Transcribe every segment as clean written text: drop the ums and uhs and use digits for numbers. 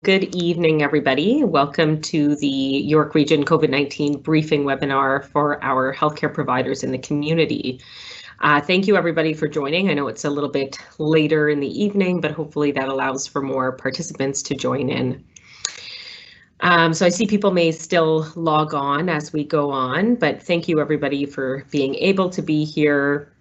Good evening, everybody. Welcome to the York Region COVID-19 briefing webinar for our healthcare providers in the community. Thank you, everybody, for joining. I know it's a little bit later in the evening, but hopefully that allows for more participants to join in. So I see people may still log on as we go on, but thank you, everybody, for being able to be here.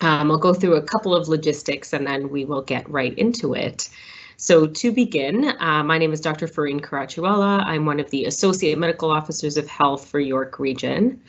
I'll go through a couple of logistics and then we will get right into it. So to begin, my name is Dr. Fareen Karachuwala. I'm one of the Associate Medical Officers of Health for York Region.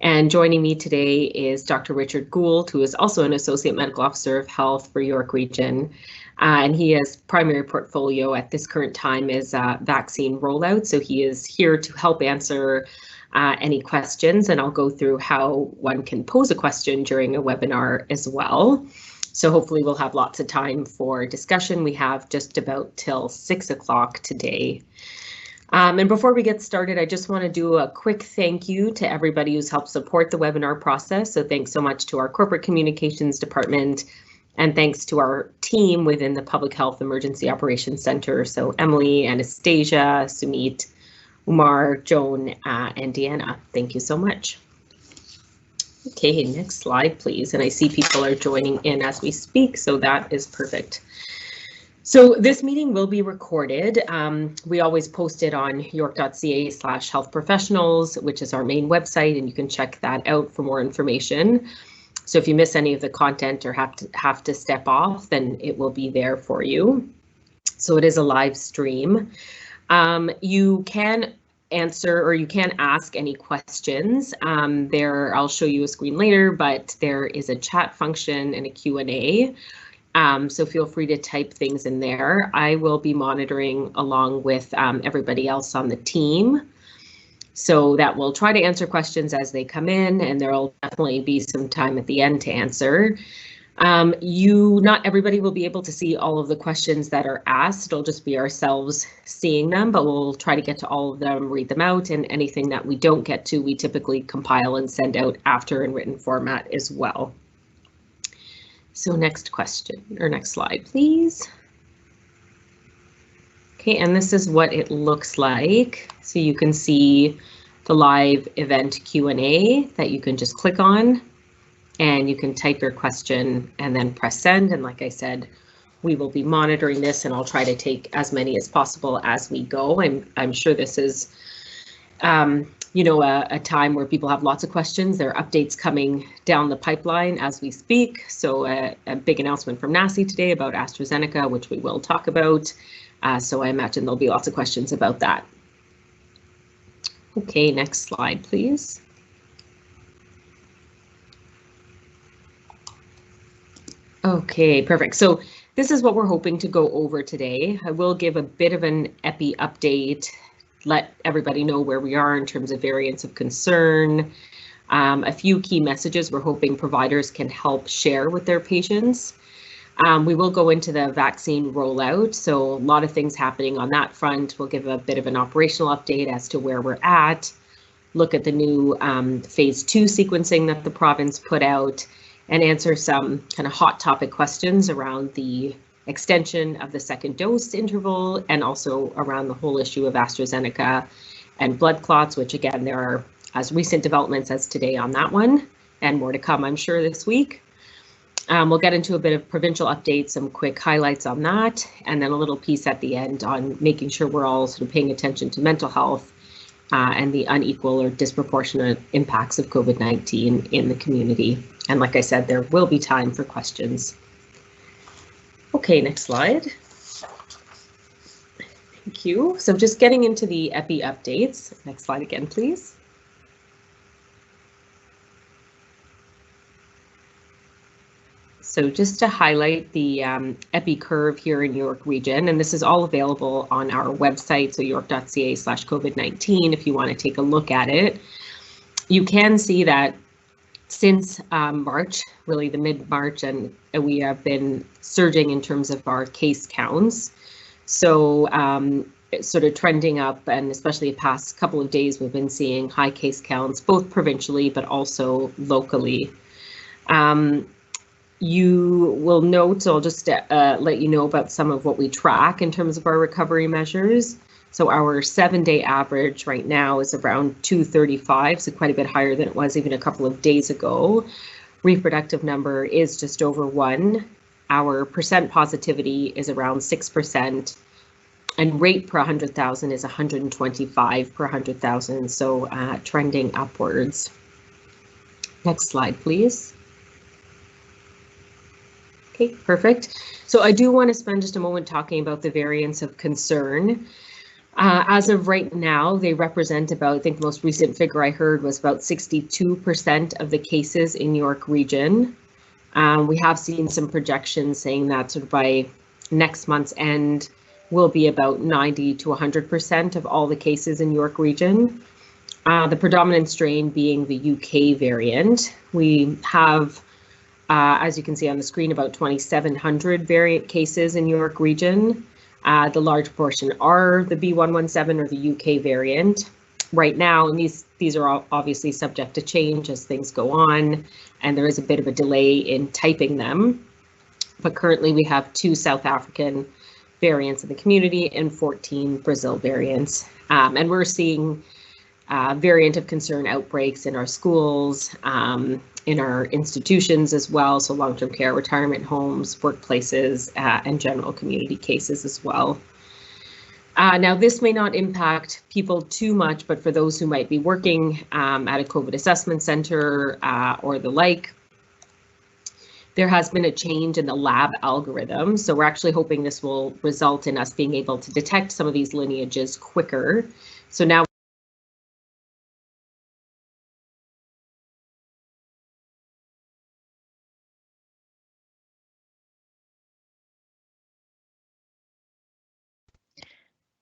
And joining me today is Dr. Richard Gould, who is also an Associate Medical Officer of Health for York Region. And he has primary portfolio at this current time is vaccine rollout. So he is here to help answer any questions, and I'll go through how one can pose a question during a webinar as well. So hopefully we'll have lots of time for discussion. We have just about till 6 o'clock today. And before we get started, I just want to do a quick thank you to everybody who's helped support the webinar process. So thanks so much to our corporate communications department, and thanks to our team within the Public Health Emergency Operations Center. So Emily, Anastasia, Sumit, Umar, Joan, and Deanna. Thank you so much. Okay, next slide, please. And I see people are joining in as we speak, so that is perfect. So this meeting will be recorded. We always post it on york.ca/healthprofessionals, which is our main website, and you can check that out for more information. So if you miss any of the content or have to step off, then it will be there for you. So it is a live stream. You can answer or you can ask any questions. I'll show you a screen later, but there is a chat function and a Q&A. So feel free to type things in there. I will be monitoring along with everybody else on the team. So that we'll try to answer questions as they come in, and there'll definitely be some time at the end to answer. Not everybody will be able to see all of the questions that are asked. It'll just be ourselves seeing them, but we'll try to get to all of them, read them out, and anything that we don't get to, we typically compile and send out after in written format as well. So next question, or next slide, please. Okay, and this is what it looks like. So you can see the live event Q&A that you can just click on, and you can type your question and then press send. And like I said, we will be monitoring this, and I'll try to take as many as possible as we go. I'm sure this is, a time where people have lots of questions. There are updates coming down the pipeline as we speak. So a big announcement from NACI today about AstraZeneca, which we will talk about. So I imagine there'll be lots of questions about that. Okay, next slide, please. Okay, perfect. So this is what we're hoping to go over today. I will give a bit of an epi update, let everybody know where we are in terms of variants of concern, a few key messages we're hoping providers can help share with their patients. We will go into the vaccine rollout, so a lot of things happening on that front. We'll give a bit of an operational update as to where we're at, look at the new phase 2 sequencing that the province put out, and answer some kind of hot topic questions around the extension of the second dose interval, and also around the whole issue of AstraZeneca and blood clots, which again, there are as recent developments as today on that one, and more to come, I'm sure, this week. We'll get into a bit of provincial updates, some quick highlights on that, and then a little piece at the end on making sure we're all sort of paying attention to mental health and the unequal or disproportionate impacts of COVID-19 in the community. And like I said, there will be time for questions. Okay, next slide. Thank you. So just getting into the EPI updates. Next slide again, please. So just to highlight the EPI curve here in York Region, and this is all available on our website, so york.ca/COVID-19 if you want to take a look at it. You can see that since March, really the mid-March, and we have been surging in terms of our case counts. So sort of trending up, and especially the past couple of days, we've been seeing high case counts, both provincially, but also locally. You will note, so I'll just let you know about some of what we track in terms of our recovery measures. So our 7-day average right now is around 235, so quite a bit higher than it was even a couple of days ago. Reproductive number is just over 1. Our percent positivity is around 6%, and rate per 100,000 is 125 per 100,000, so trending upwards. Next slide, please. Okay, perfect. So I do want to spend just a moment talking about the variants of concern. As of right now, they represent about, I think the most recent figure I heard was about 62% of the cases in York Region. We have seen some projections saying that sort of by next month's end will be about 90 to 100% of all the cases in York Region. The predominant strain being the UK variant. We have, as you can see on the screen, about 2,700 variant cases in York Region. The large portion are the B117 or the UK variant. Right now, and these are all obviously subject to change as things go on, and there is a bit of a delay in typing them. But currently we have 2 South African variants in the community and 14 Brazil variants. And we're seeing variant of concern outbreaks in our schools, in our institutions as well, so long-term care, retirement homes, workplaces, and general community cases as well. Now, this may not impact people too much, but for those who might be working at a COVID assessment center or the like, there has been a change in the lab algorithm. So we're actually hoping this will result in us being able to detect some of these lineages quicker. So now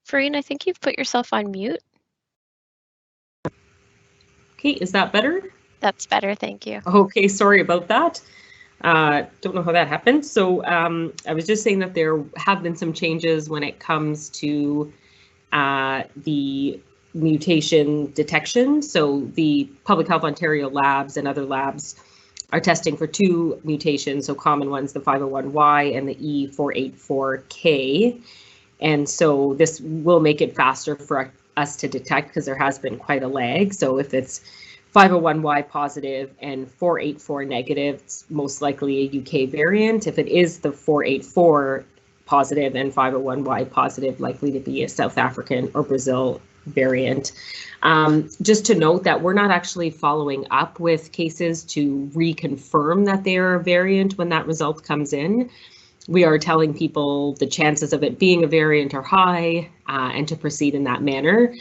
Farine, I think you've put yourself on mute. Okay, is that better? That's better, thank you. Okay, sorry about that. Don't know how that happened. So I was just saying that there have been some changes when it comes to the mutation detection. So the Public Health Ontario labs and other labs are testing for 2 mutations, so common ones, the 501Y and the E484K. And so this will make it faster for us to detect because there has been quite a lag. So if it's 501Y positive and 484 negative, it's most likely a UK variant. If it is the 484 positive and 501Y positive, likely to be a South African or Brazil variant. Just to note that we're not actually following up with cases to reconfirm that they are a variant when that result comes in. We are telling people the chances of it being a variant are high and to proceed in that manner.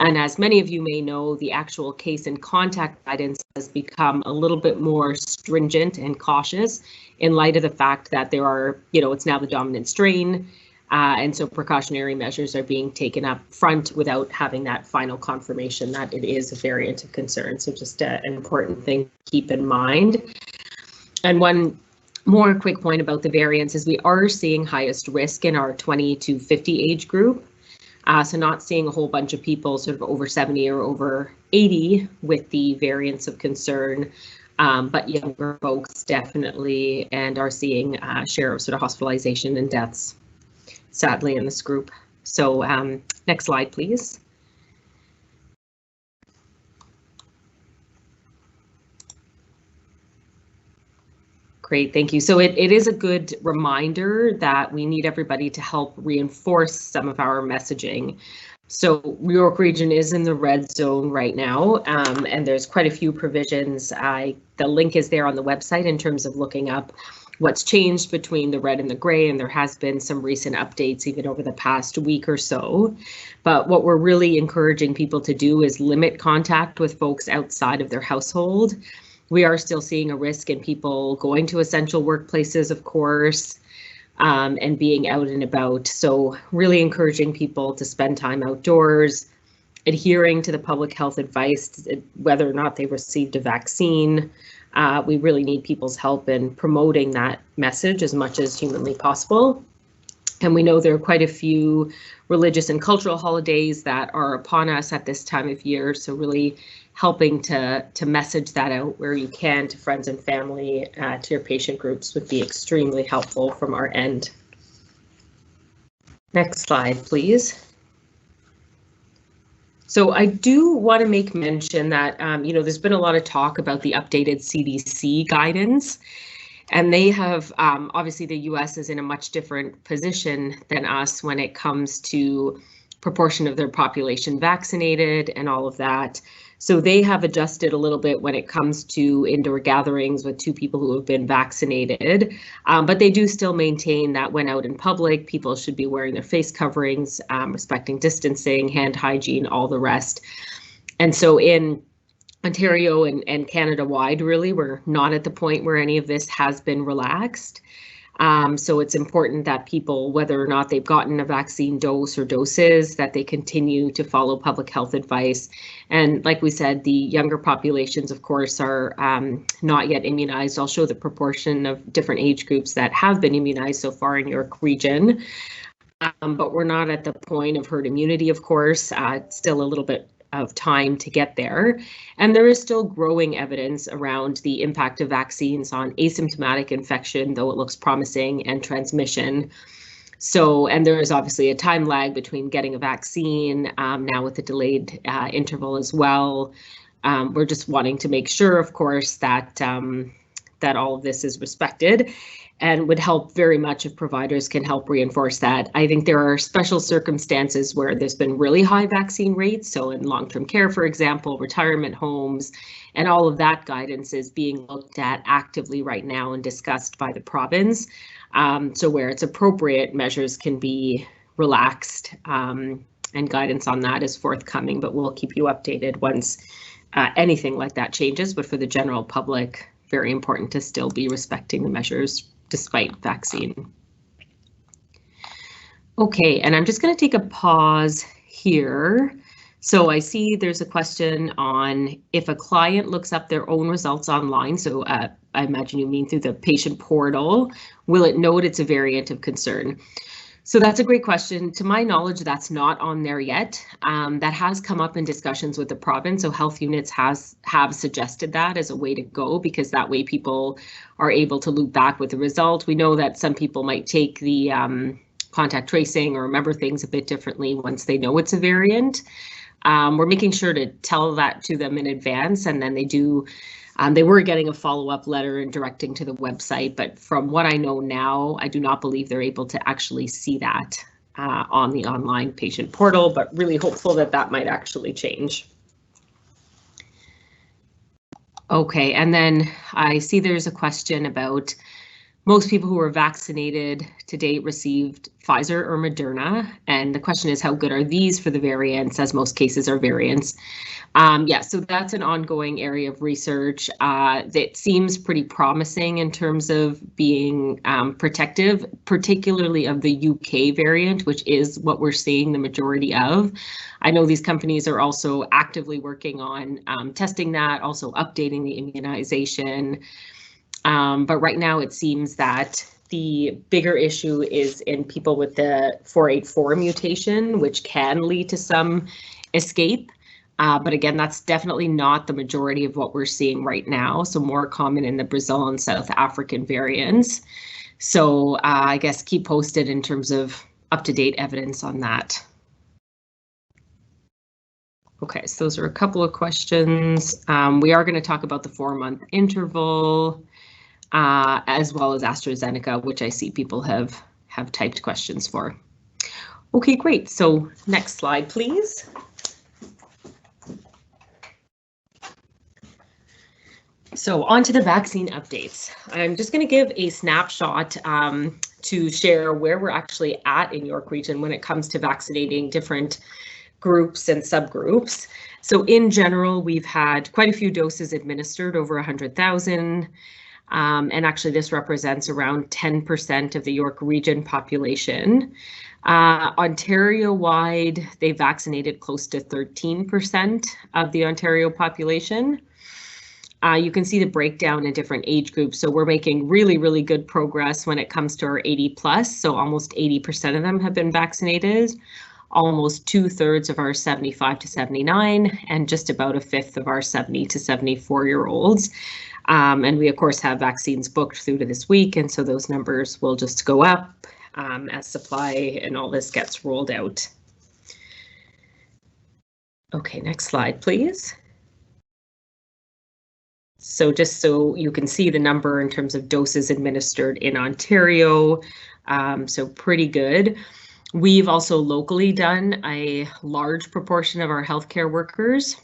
And as many of you may know, the actual case and contact guidance has become a little bit more stringent and cautious in light of the fact that there are, it's now the dominant strain. And so precautionary measures are being taken up front without having that final confirmation that it is a variant of concern. So just an important thing to keep in mind. And one more quick point about the variants is we are seeing highest risk in our 20 to 50 age group. So not seeing a whole bunch of people sort of over 70 or over 80 with the variants of concern, but younger folks definitely, and are seeing a share of sort of hospitalization and deaths, sadly, in this group. So next slide, please. Great, thank you. So it is a good reminder that we need everybody to help reinforce some of our messaging. So York Region is in the red zone right now, and there's quite a few provisions. The link is there on the website in terms of looking up what's changed between the red and the gray, and there has been some recent updates even over the past week or so. But what we're really encouraging people to do is limit contact with folks outside of their household. We are still seeing a risk in people going to essential workplaces, of course, and being out and about. So really encouraging people to spend time outdoors, adhering to the public health advice, whether or not they received a vaccine. We really need people's help in promoting that message as much as humanly possible. And we know there are quite a few religious and cultural holidays that are upon us at this time of year. So really helping to message that out where you can to friends and family, to your patient groups would be extremely helpful from our end. Next slide, please. So I do want to make mention that, there's been a lot of talk about the updated CDC guidance. And they have, obviously the US is in a much different position than us when it comes to proportion of their population vaccinated and all of that. So they have adjusted a little bit when it comes to indoor gatherings with 2 people who have been vaccinated, but they do still maintain that when out in public, people should be wearing their face coverings, respecting distancing, hand hygiene, all the rest. And so in Ontario and Canada-wide, really, we're not at the point where any of this has been relaxed. So it's important that people, whether or not they've gotten a vaccine dose or doses, that they continue to follow public health advice. And like we said, the younger populations, of course, are not yet immunized. I'll show the proportion of different age groups that have been immunized so far in York Region. But we're not at the point of herd immunity, of course. It's still a little bit of time to get there. And there is still growing evidence around the impact of vaccines on asymptomatic infection, though it looks promising, and transmission. So, and there is obviously a time lag between getting a vaccine, now with the delayed interval as well. We're just wanting to make sure, of course, that that all of this is respected, and would help very much if providers can help reinforce that. I think there are special circumstances where there's been really high vaccine rates. So in long-term care, for example, retirement homes, and all of that guidance is being looked at actively right now and discussed by the province. So where it's appropriate, measures can be relaxed, and guidance on that is forthcoming, but we'll keep you updated once anything like that changes. But for the general public, very important to still be respecting the measures despite vaccine. Okay, and I'm just going to take a pause here. So I see there's a question on if a client looks up their own results online, so I imagine you mean through the patient portal, will it note it's a variant of concern? So that's a great question. To my knowledge, that's not on there yet. That has come up in discussions with the province. So health units have suggested that as a way to go, because that way people are able to loop back with the result. We know that some people might take the contact tracing or remember things a bit differently once they know it's a variant. We're making sure to tell that to them in advance, and then they do. They were getting a follow-up letter and directing to the website, but from what I know now, I do not believe they're able to actually see that on the online patient portal, but really hopeful that that might actually change. Okay, and then I see there's a question about most people who were vaccinated to date received Pfizer or Moderna, and the question is how good are these for the variants, as most cases are variants. Yeah, so that's an ongoing area of research that seems pretty promising in terms of being protective, particularly of the UK variant, which is what we're seeing the majority of. I know these companies are also actively working on testing that, also updating the immunization. But right now it seems that the bigger issue is in people with the 484 mutation, which can lead to some escape. But again, that's definitely not the majority of what we're seeing right now. So more common in the Brazil and South African variants. So I guess keep posted in terms of up-to-date evidence on that. Okay, so those are a couple of questions. We are going to talk about the 4-month interval, as well as AstraZeneca, which I see people have typed questions for. Okay, great. So next slide, please. So on to the vaccine updates. I'm just going to give a snapshot to share where we're actually at in York Region when it comes to vaccinating different groups and subgroups. So in general, we've had quite a few doses administered, over 100,000. And actually this represents around 10% of the York Region population. Ontario-wide, they vaccinated close to 13% of the Ontario population. You can see the breakdown in different age groups. So we're making really, really good progress when it comes to our 80 plus. So almost 80% of them have been vaccinated, almost 2/3 of our 75 to 79, and just about a fifth of our 70 to 74-year-olds. And we, of course, have vaccines booked through to this week. And so those numbers will just go up as supply and all this gets rolled out. Okay, next slide, please. So just so you can see the number in terms of doses administered in Ontario, so pretty good. We've also locally done a large proportion of our healthcare workers.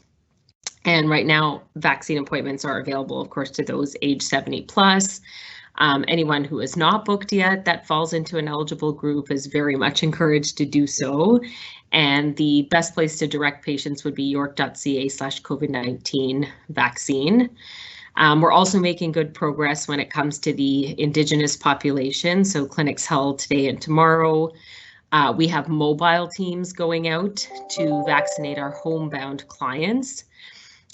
And right now, vaccine appointments are available, of course, to those age 70 plus. Anyone who is not booked yet that falls into an eligible group is very much encouraged to do so. And the best place to direct patients would be york.ca/COVID-19 vaccine. We're also making good progress when it comes to the Indigenous population. So clinics held today and tomorrow. We have mobile teams going out to vaccinate our homebound clients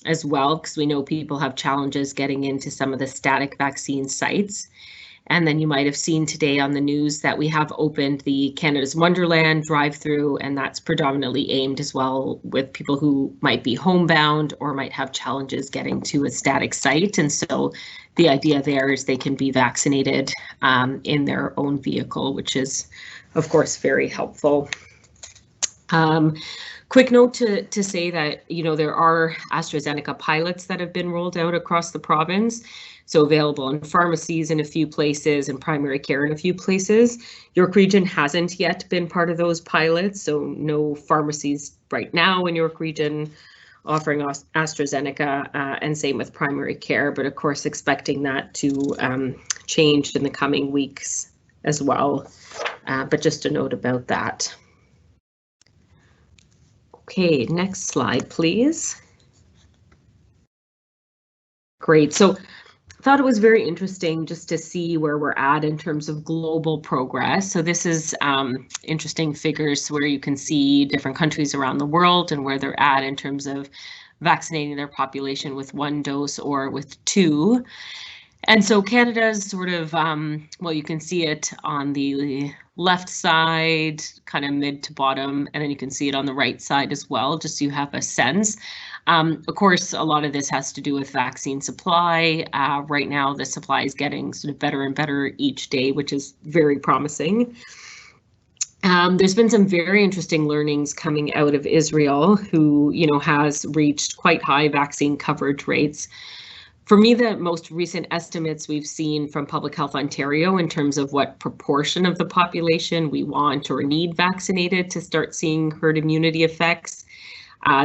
as well, because we know people have challenges getting into some of the static vaccine sites. And then you might have seen today on the news that we have opened the Canada's Wonderland drive-through, and that's predominantly aimed as well with people who might be homebound or might have challenges getting to a static site. And so the idea there is they can be vaccinated in their own vehicle, which is, of course, very helpful. Quick note to say that, there are AstraZeneca pilots that have been rolled out across the province, so available in pharmacies in a few places and primary care in a few places. York Region hasn't yet been part of those pilots, so no pharmacies right now in York Region offering AstraZeneca, and same with primary care, but of course expecting that to change in the coming weeks as well. But just a note about that. Okay, next slide, please. Great. So I thought it was very interesting just to see where we're at in terms of global progress. So this is interesting figures where you can see different countries around the world and where they're at in terms of vaccinating their population with 1 dose or with 2. And so Canada's sort of, well, you can see it on the left side, kind of mid to bottom, and then you can see it on the right side as well, just so you have a sense. Of course, a lot of this has to do with vaccine supply. Right now, the supply is getting sort of better and better each day, which is very promising. There's been some very interesting learnings coming out of Israel, who, has reached quite high vaccine coverage rates. For me, the most recent estimates we've seen from Public Health Ontario in terms of what proportion of the population we want or need vaccinated to start seeing herd immunity effects,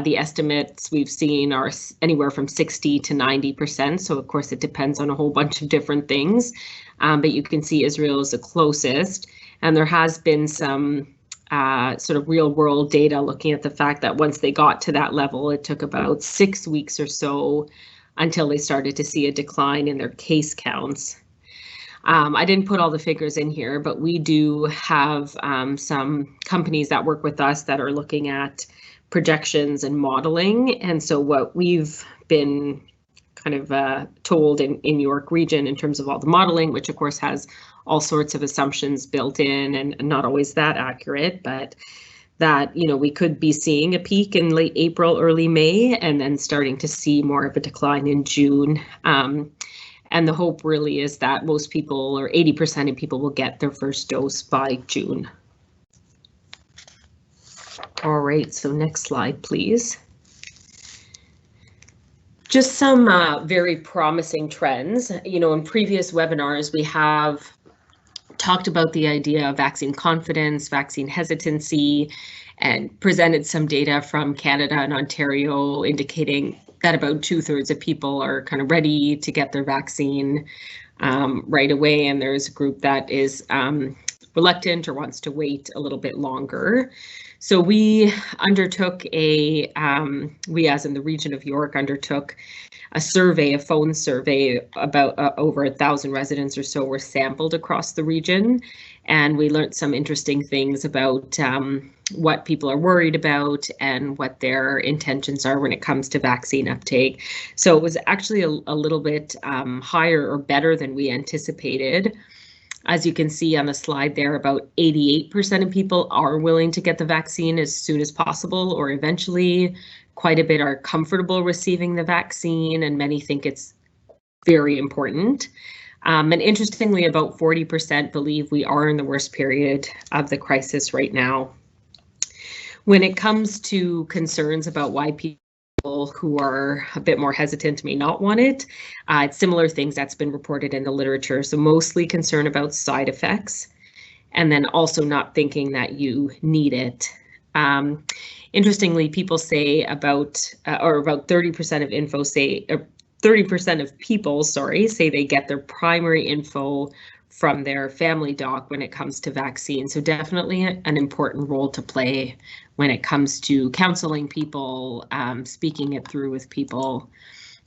the estimates we've seen are anywhere from 60 to 90%. So of course, it depends on a whole bunch of different things, but you can see Israel is the closest. And there has been some sort of real world data looking at the fact that once they got to that level, it took about 6 weeks or so until they started to see a decline in their case counts. I didn't put all the figures in here, but we do have some companies that work with us that are looking at projections and modeling. And so what we've been kind of told in York Region in terms of all the modeling, which of course has all sorts of assumptions built in and not always that accurate, but that, we could be seeing a peak in late April, early May, and then starting to see more of a decline in June. And the hope really is that most people, or 80% of people, will get their first dose by June. All right, so next slide, please. Just some very promising trends. In previous webinars, we have talked about the idea of vaccine confidence, vaccine hesitancy, and presented some data from Canada and Ontario indicating that about 2/3 of people are kind of ready to get their vaccine right away, and there's a group that is reluctant or wants to wait a little bit longer. So we undertook we as in the region of York undertook a survey, a phone survey, about over 1,000 residents or so were sampled across the region. And we learned some interesting things about what people are worried about and what their intentions are when it comes to vaccine uptake. So it was actually a little bit higher or better than we anticipated. As you can see on the slide there, about 88% of people are willing to get the vaccine as soon as possible or eventually. Quite a bit are comfortable receiving the vaccine, and many think it's very important. And interestingly, about 40% believe we are in the worst period of the crisis right now. When it comes to concerns about why people who are a bit more hesitant may not want it, it's similar things that's been reported in the literature. So mostly concern about side effects, and then also not thinking that you need it. Interestingly, people say about 30% of info say 30% of people, say they get their primary info from their family doc when it comes to vaccines. So definitely an important role to play when it comes to counseling people, speaking it through with people.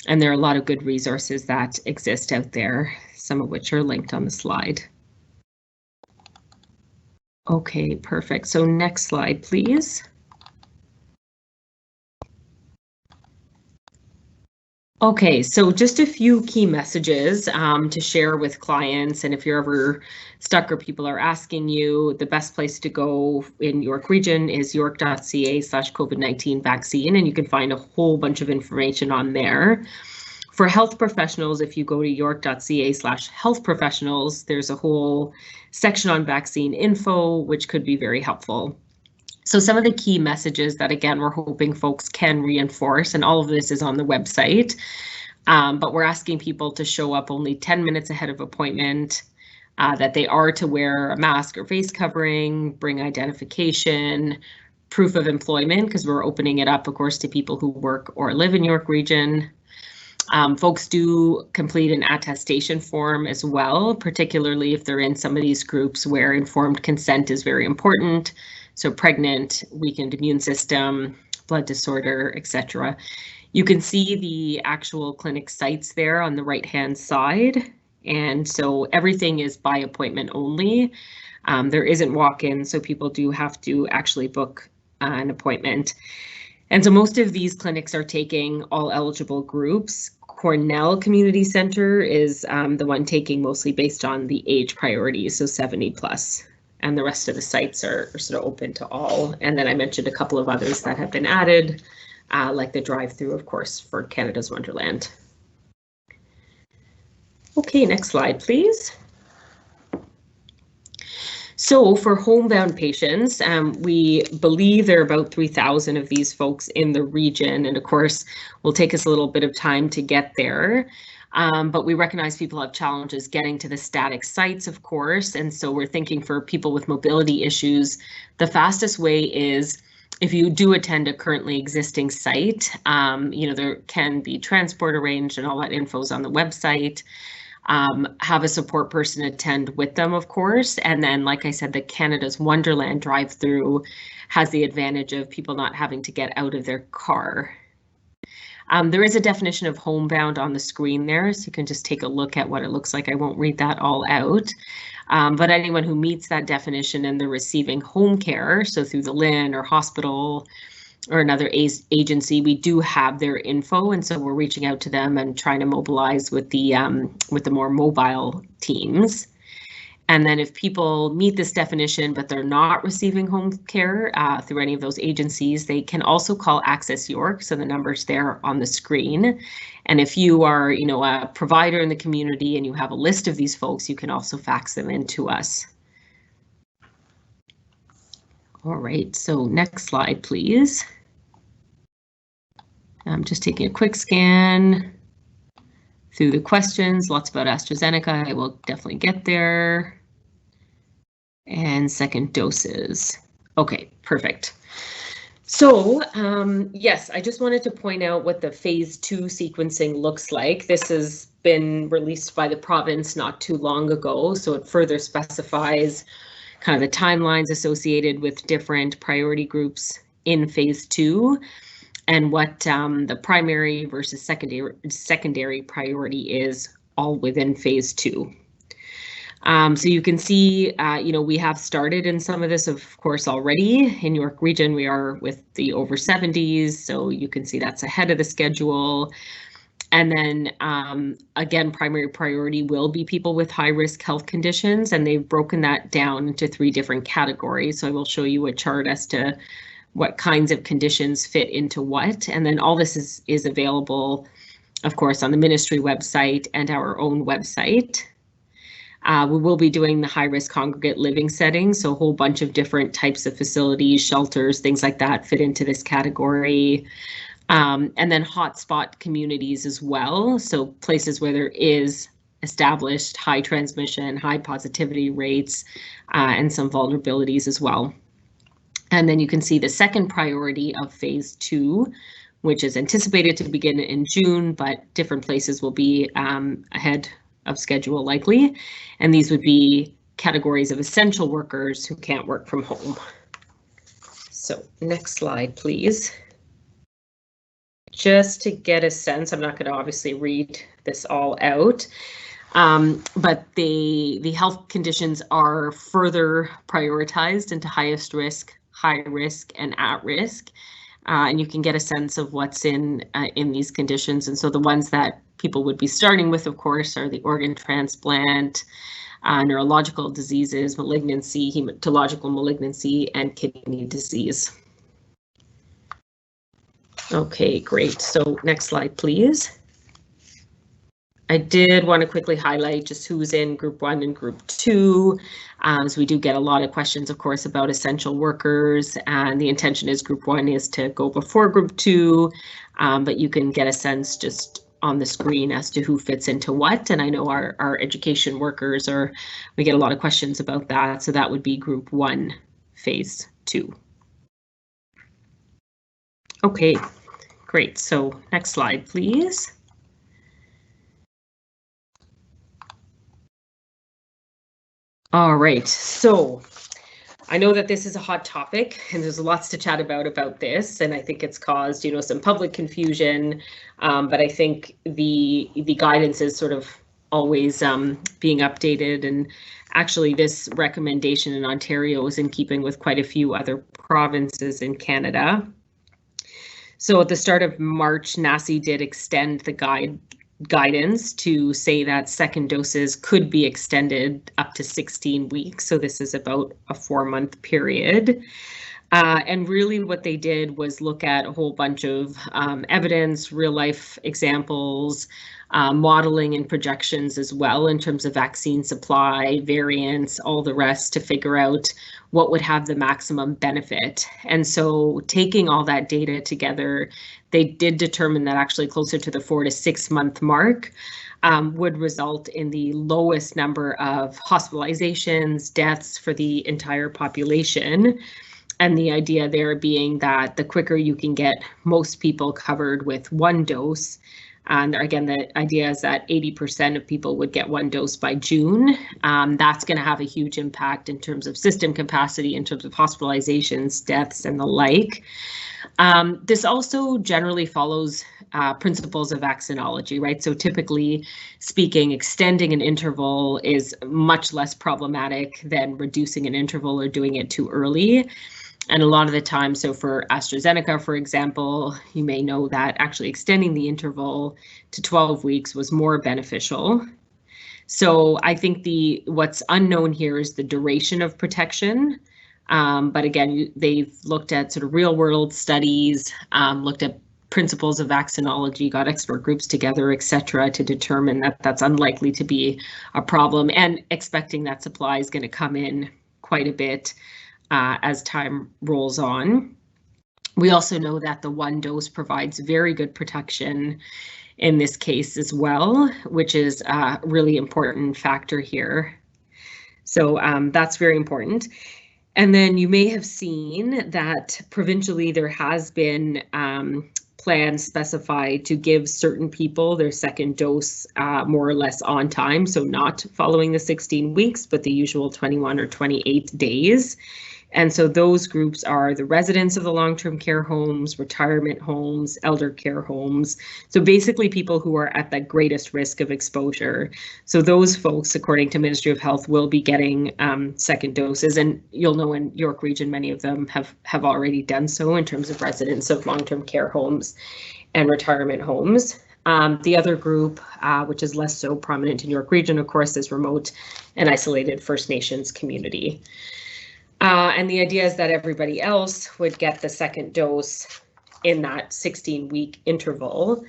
And there are a lot of good resources that exist out there, some of which are linked on the slide. Okay, perfect. So next slide, please. Okay, so just a few key messages to share with clients, and if you're ever stuck or people are asking you, the best place to go in York Region is york.ca/COVID-19 vaccine, and you can find a whole bunch of information on there. For health professionals, if you go to york.ca/health professionals, there's a whole section on vaccine info, which could be very helpful. So some of the key messages that, again, we're hoping folks can reinforce, and all of this is on the website, but we're asking people to show up only 10 minutes ahead of appointment, that they are to wear a mask or face covering, bring identification, proof of employment, because we're opening it up, of course, to people who work or live in York Region. Folks do complete an attestation form as well, particularly if they're in some of these groups where informed consent is very important. So pregnant, weakened immune system, blood disorder, etc. You can see the actual clinic sites there on the right-hand side. And so everything is by appointment only. There isn't walk-in, so people do have to actually book an appointment. And so most of these clinics are taking all eligible groups. Cornell Community Center is the one taking mostly based on the age priorities, so 70 plus. And the rest of the sites are sort of open to all. And then I mentioned a couple of others that have been added, like the drive-through, of course, for Canada's Wonderland. Okay, next slide, please. So for homebound patients, we believe there are about 3,000 of these folks in the region, and of course, will take us a little bit of time to get there. But we recognize people have challenges getting to the static sites, of course, and so we're thinking for people with mobility issues, the fastest way is if you do attend a currently existing site, there can be transport arranged and all that info is on the website. Have a support person attend with them, of course, and then, like I said, the Canada's Wonderland drive-through has the advantage of people not having to get out of their car. There is a definition of homebound on the screen there, so you can just take a look at what it looks like. I won't read that all out, but anyone who meets that definition and they're receiving home care, so through the LHIN or hospital or another agency, we do have their info, and so we're reaching out to them and trying to mobilize with the more mobile teams. And then if people meet this definition, but they're not receiving home care through any of those agencies, they can also call Access York. So the number's there on the screen. And if you are, a provider in the community and you have a list of these folks, you can also fax them in to us. All right, so next slide, please. I'm just taking a quick scan through the questions, lots about AstraZeneca. I will definitely get there. And second doses. Okay, perfect. So yes, I just wanted to point out what the phase 2 sequencing looks like. This has been released by the province not too long ago, so it further specifies kind of the timelines associated with different priority groups in phase 2 and what the primary versus secondary priority is all within phase 2. So you can see, we have started in some of this, of course, already. In York Region, we are with the over 70s, so you can see that's ahead of the schedule. And then again, primary priority will be people with high-risk health conditions, and they've broken that down into 3 different categories. So I will show you a chart as to what kinds of conditions fit into what. And then all this is available, of course, on the ministry website and our own website. We will be doing the high-risk congregate living settings, so a whole bunch of different types of facilities, shelters, things like that fit into this category. And then hotspot communities as well, so places where there is established high transmission, high positivity rates, and some vulnerabilities as well. And then you can see the second priority of phase 2, which is anticipated to begin in June, but different places will be ahead of schedule likely. And these would be categories of essential workers who can't work from home. So next slide, please. Just to get a sense, I'm not going to obviously read this all out, but the health conditions are further prioritized into highest risk, high risk, and at risk. And you can get a sense of what's in these conditions. And so the ones that people would be starting with, of course, are the organ transplant, neurological diseases, malignancy, hematological malignancy, and kidney disease. Okay, great. So next slide, please. I did want to quickly highlight just who's in Group 1 and Group 2. So we do get a lot of questions, of course, about essential workers, and the intention is Group 1 is to go before Group 2, but you can get a sense just on the screen as to who fits into what. And I know our education workers we get a lot of questions about that. So that would be Group 1, Phase 2. Okay, great. So next slide, please. All right, so I know that this is a hot topic and there's lots to chat about this, and I think it's caused, some public confusion, but I think the guidance is sort of always being updated, and actually this recommendation in Ontario is in keeping with quite a few other provinces in Canada. So at the start of March, NACI did extend the guidance to say that second doses could be extended up to 16 weeks. So this is about a 4-month period. And really what they did was look at a whole bunch of evidence, real life examples, modeling and projections as well in terms of vaccine supply, variants, all the rest to figure out what would have the maximum benefit. And so taking all that data together, they did determine that actually closer to the 4 to 6 month mark would result in the lowest number of hospitalizations, deaths for the entire population. And the idea there being that the quicker you can get most people covered with 1 dose, and again, the idea is that 80% of people would get 1 dose by June. That's going to have a huge impact in terms of system capacity, in terms of hospitalizations, deaths, and the like. This also generally follows principles of vaccinology, right? So typically speaking, extending an interval is much less problematic than reducing an interval or doing it too early. And a lot of the time, so for AstraZeneca, for example, you may know that actually extending the interval to 12 weeks was more beneficial. So I think what's unknown here is the duration of protection. But again, they've looked at sort of real world studies, looked at principles of vaccinology, got expert groups together, et cetera, to determine that that's unlikely to be a problem, and expecting that supply is going to come in quite a bit as time rolls on. We also know that the 1 dose provides very good protection in this case as well, which is a really important factor here. So that's very important. And then you may have seen that provincially there has been plans specified to give certain people their second dose more or less on time, so not following the 16 weeks, but the usual 21 or 28 days. And so those groups are the residents of the long-term care homes, retirement homes, elder care homes. So basically people who are at the greatest risk of exposure. So those folks, according to Ministry of Health, will be getting second doses. And you'll know in York Region, many of them have already done so in terms of residents of long-term care homes and retirement homes. The other group, which is less so prominent in York Region, of course, is remote and isolated First Nations community. And the idea is that everybody else would get the second dose in that 16-week interval.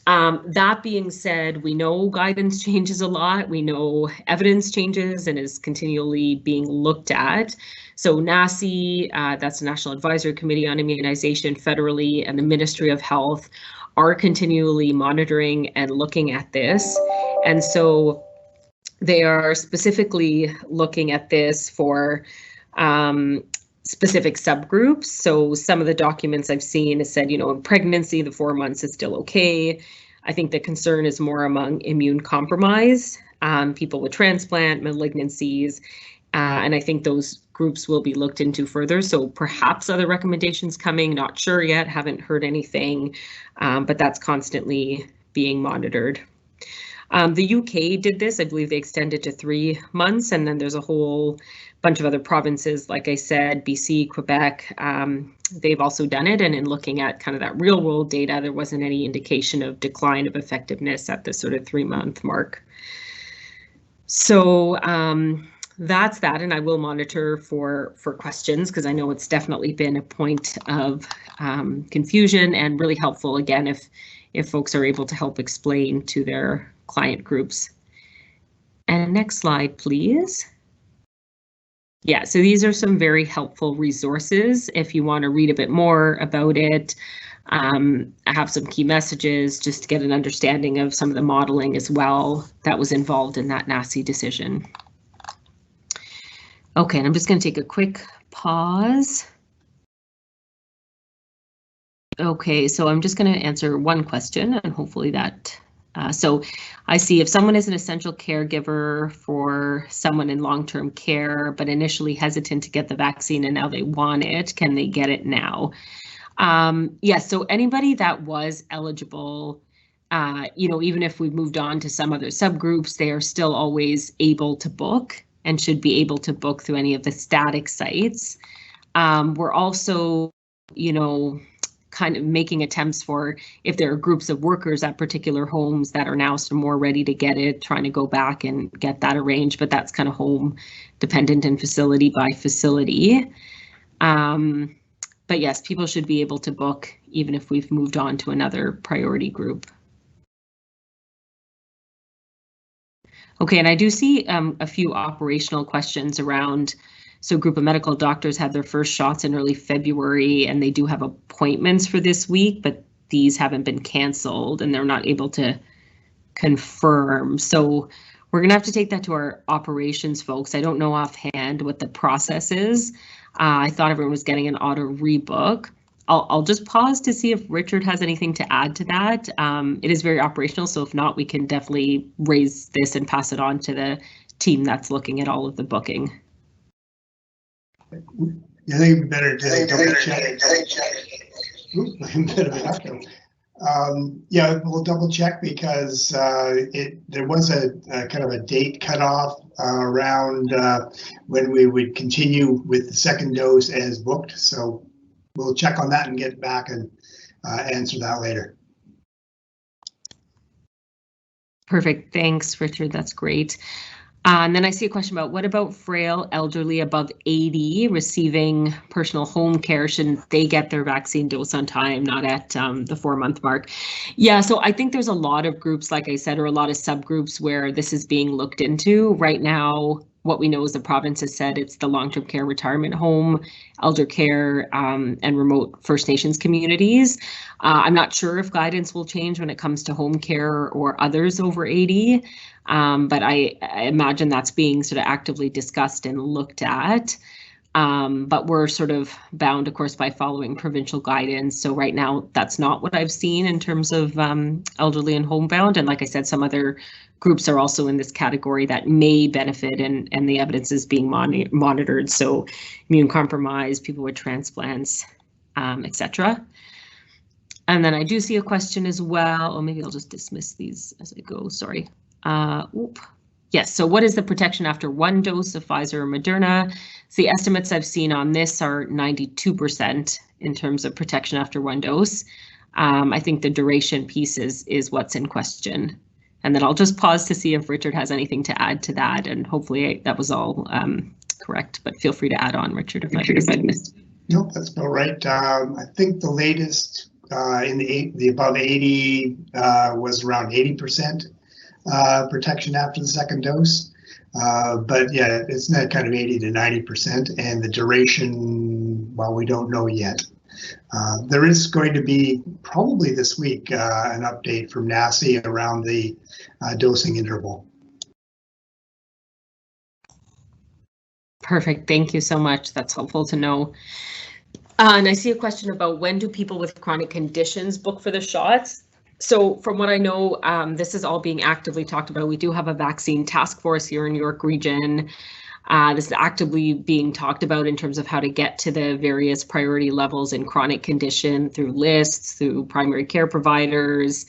That being said, we know guidance changes a lot. We know evidence changes and is continually being looked at. So NACI, that's the National Advisory Committee on Immunization federally, and the Ministry of Health are continually monitoring and looking at this. And so they are specifically looking at this for specific subgroups. So some of the documents I've seen has said, in pregnancy, the 4 months is still okay. I think the concern is more among immune compromise, people with transplant, malignancies, and I think those groups will be looked into further. So perhaps other recommendations coming, not sure yet, haven't heard anything, but that's constantly being monitored. The UK did this. I believe they extended to 3 months, and then there's a whole bunch of other provinces, like I said, BC, Quebec, they've also done it. And in looking at kind of that real world data, there wasn't any indication of decline of effectiveness at the sort of 3-month mark. So that's that, and I will monitor for questions, because I know it's definitely been a point of confusion, and really helpful, again, if folks are able to help explain to their client groups. And next slide, please. Yeah, so these are some very helpful resources if you want to read a bit more about it. I have some key messages just to get an understanding of some of the modeling as well that was involved in that NACI decision. Okay, and I'm just going to take a quick pause. Okay, so I'm just going to answer one question, and hopefully that. So I see if someone is an essential caregiver for someone in long-term care, but initially hesitant to get the vaccine and now they want it, can they get it now? Yes, so anybody that was eligible, even if we've moved on to some other subgroups, they are still always able to book and should be able to book through any of the static sites. We're also, kind of making attempts for if there are groups of workers at particular homes that are now more ready to get it, trying to go back and get that arranged, but that's kind of home dependent and facility by facility. But yes, people should be able to book even if we've moved on to another priority group. Okay, and I do see a few operational questions around. So a group of medical doctors had their first shots in early February, and they do have appointments for this week, but these haven't been canceled and they're not able to confirm. So we're going to have to take that to our operations folks. I don't know offhand what the process is. I thought everyone was getting an auto rebook. I'll just pause to see if Richard has anything to add to that. It is very operational, so if not, we can definitely raise this and pass it on to the team that's looking at all of the booking. I think it'd be better to double check. Yeah, we'll double check because there was a kind of a date cutoff around when we would continue with the second dose as booked. So we'll check on that and get back and answer that later. Perfect. Thanks, Richard. That's great. And then I see a question about what about frail elderly above 80 receiving personal home care? Shouldn't they get their vaccine dose on time, not at the 4-month mark? Yeah, so I think there's a lot of groups, like I said, or a lot of subgroups where this is being looked into. Right now, what we know is the province has said it's the long-term care retirement home, elder care, and remote First Nations communities. I'm not sure if guidance will change when it comes to home care or others over 80. But I imagine that's being sort of actively discussed and looked at. But we're sort of bound, of course, by following provincial guidance. So right now, that's not what I've seen in terms of elderly and homebound. And like I said, some other groups are also in this category that may benefit, and the evidence is being monitored. So immune compromised, people with transplants, etc. And then I do see a question as well. Or maybe I'll just dismiss these as I go. Sorry. Yes, so what is the protection after one dose of Pfizer or Moderna? So the estimates I've seen on this are 92% in terms of protection after one dose. I think the duration piece is what's in question. And then I'll just pause to see if Richard has anything to add to that, and hopefully that was all correct, but feel free to add on, Richard, if I missed. Nope, that's about right. I think the latest in the above 80 was around 80%. Protection after the second dose, but yeah, it's not kind of 80 to 90%, and the duration, well, we don't know yet. There is going to be probably this week an update from NACI around the dosing interval. Perfect, thank you so much. That's helpful to know. And I see a question about when do people with chronic conditions book for the shots? So from what I know, this is all being actively talked about. We do have a vaccine task force here in York Region. This is actively being talked about in terms of how to get to the various priority levels in chronic condition through lists, through primary care providers,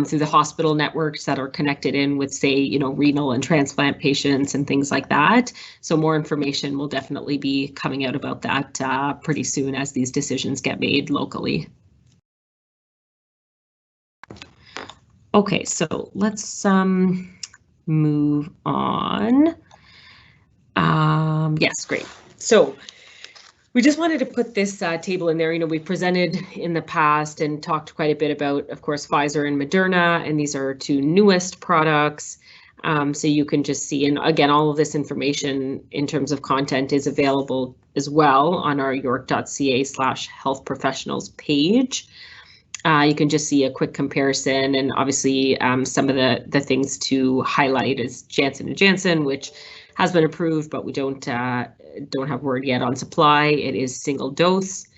through the hospital networks that are connected in with, say, you know, renal and transplant patients and things like that. So more information will definitely be coming out about that pretty soon as these decisions get made locally. Okay, so let's move on. Yes, great. So we just wanted to put this table in there. You know, we've presented in the past and talked quite a bit about, of course, Pfizer and Moderna, and these are two newest products. So you can just see, and again, all of this information in terms of content is available as well on our york.ca/health professionals page. You can just see a quick comparison, and obviously some of the things to highlight is Janssen & Janssen, which has been approved, but we don't have word yet on supply. It is single dose,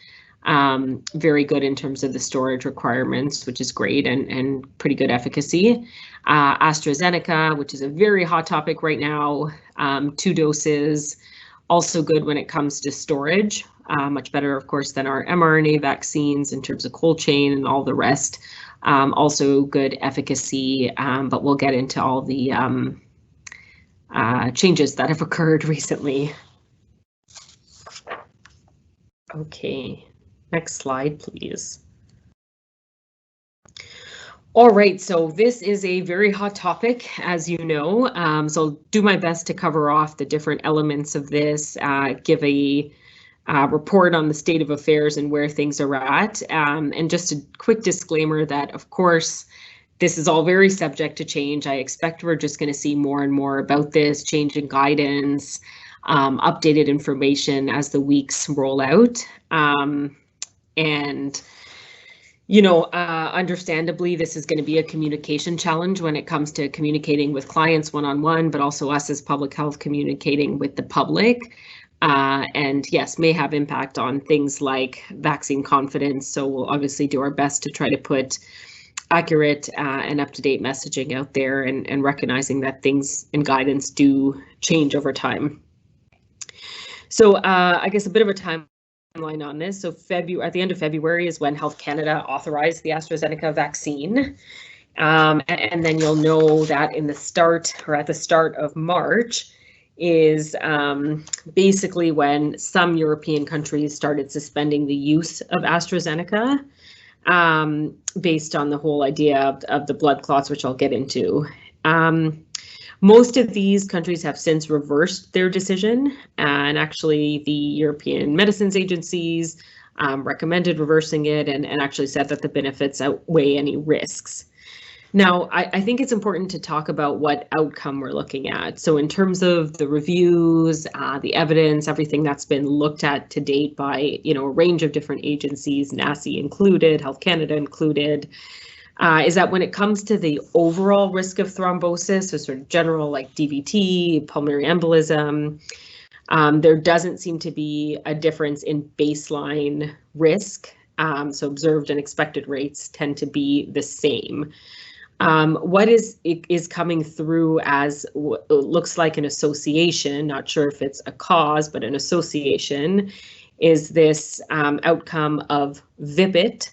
very good in terms of the storage requirements, which is great, and pretty good efficacy. AstraZeneca, which is a very hot topic right now, 2 doses, also good when it comes to storage. Much better, of course, than our mRNA vaccines in terms of cold chain and all the rest. Also good efficacy, but we'll get into all the changes that have occurred recently. Okay, next slide, please. All right, so this is a very hot topic, as you know, so I'll do my best to cover off the different elements of this, give a report on the state of affairs and where things are at. And just a quick disclaimer that, of course, this is all very subject to change. I expect we're just going to see more and more about this, change in guidance, updated information as the weeks roll out. And, you know, understandably, this is going to be a communication challenge when it comes to communicating with clients one-on-one, but also us as public health communicating with the public. And yes, may have impact on things like vaccine confidence. So we'll obviously do our best to try to put accurate and up-to-date messaging out there, and recognizing that things and guidance do change over time. So I guess a bit of a timeline on this. So at the end of February is when Health Canada authorized the AstraZeneca vaccine. And then you'll know that at the start of March is basically when some European countries started suspending the use of AstraZeneca, based on the whole idea of the blood clots, which I'll get into. Most of these countries have since reversed their decision, and actually the European medicines agencies recommended reversing it, and actually said that the benefits outweigh any risks. Now, I think it's important to talk about what outcome we're looking at. So in terms of the reviews, the evidence, everything that's been looked at to date by, you know, a range of different agencies, NACI included, Health Canada included, is that when it comes to the overall risk of thrombosis, so sort of general like DVT, pulmonary embolism, There doesn't seem to be a difference in baseline risk. So observed and expected rates tend to be the same. What is coming through as what looks like an association, not sure if it's a cause, but an association, is this outcome of VIPIT,